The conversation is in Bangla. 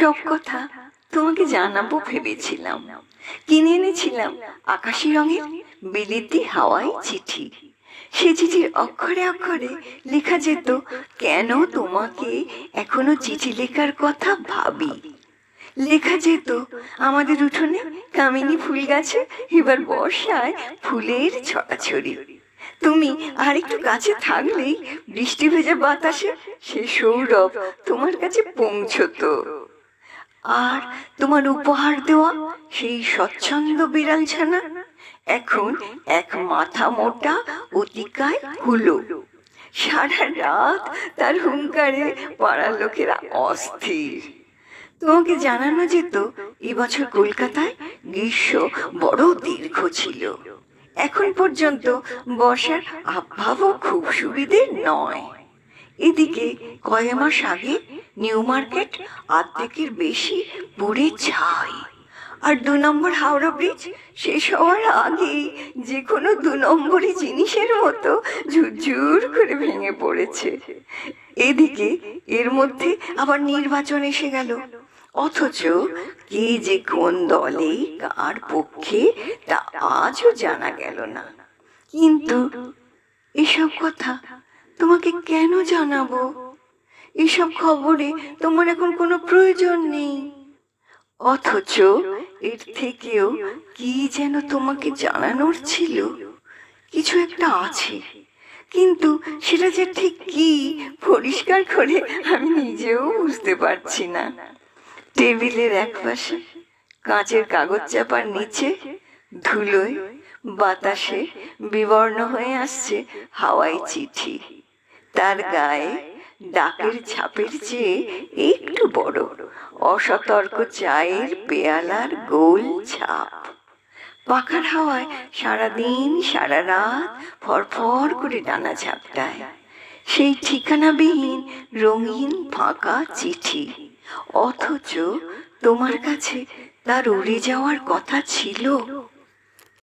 সব কথা তোমাকে জানাবো ভেবেছিলাম। কিনে এনেছিলাম আকাশি রঙের বিলিতি হাওয়াই চিঠি। সে চিঠির অক্ষরে অক্ষরে লেখা যেত, কেন তোমাকে এখনো চিঠি লেখার কথা ভাবি। লেখা যেত, আমাদের উঠোনে কামিনী ফুল গাছে এবার বর্ষায় ফুলের ছড়াছড়ি। তুমি আর একটু কাছে থাকলেই বৃষ্টি ভেজা বাতাসে সে সৌরভ তোমার কাছে পৌঁছতো। আর তোমার উপহার দেওয়া সেই স্বচ্ছন্দ বিড়াল ছানা এখন এক মাথা মোটা অতিকায় হলো। সারা রাত তার হুঙ্কারে পাড়ার লোকেরা অস্থির। তোমাকে জানানো যেত, এবছর কলকাতায় গ্রীষ্ম বড় দীর্ঘ ছিল। এখন পর্যন্ত বর্ষার আবহাওয়া খুব সুবিধে নয়। এদিকে কয়েক মাস আগে নিউ মার্কেট অর্ধেকের বেশি পুড়ে ছাই। আর 2 নম্বর হাওড়া ব্রিজ শেষ হওয়ার আগেই যে কোনো 2 নম্বরই জিনিসের মতো ঝুরঝুর করে ভেঙে পড়েছে। এদিকে এর মধ্যে আবার নির্বাচন এসে গেল, অথচ কে যে কোন দলে কার পক্ষে তা আজও জানা গেল না। কিন্তু এসব কথা তোমাকে কেন জানাবো? এসব খবরে তোমার এখন কোনো প্রয়োজন নেই। অথচ এর থেকেও কি যেন তোমাকে জানানোর ছিল। কিছু একটা আছে, কিন্তু সেটা যে ঠিক কি পরিষ্কার করে আমি নিজেও বুঝতে পারছি না। টেবিলের একপাশে কাঁচের কাগজ চাপার নিচে ধুলোয় বাতাসে বিবর্ণ হয়ে আসছে হাওয়াই চিঠি। তার গায়ে ডাকের ছাপের চেয়ে একটু বড় অসতর্ক চায়ের পেয়ালার গোল ছাপ। পাখার হাওয়ায় সারাদিন সারা রাত ফরফর করে ডানা ঝাপটায়। সেই ঠিকানাবিহীন রঙিন ফাঁকা চিঠি, অথচ তোমার কাছে তার উড়ে যাওয়ার কথা ছিল।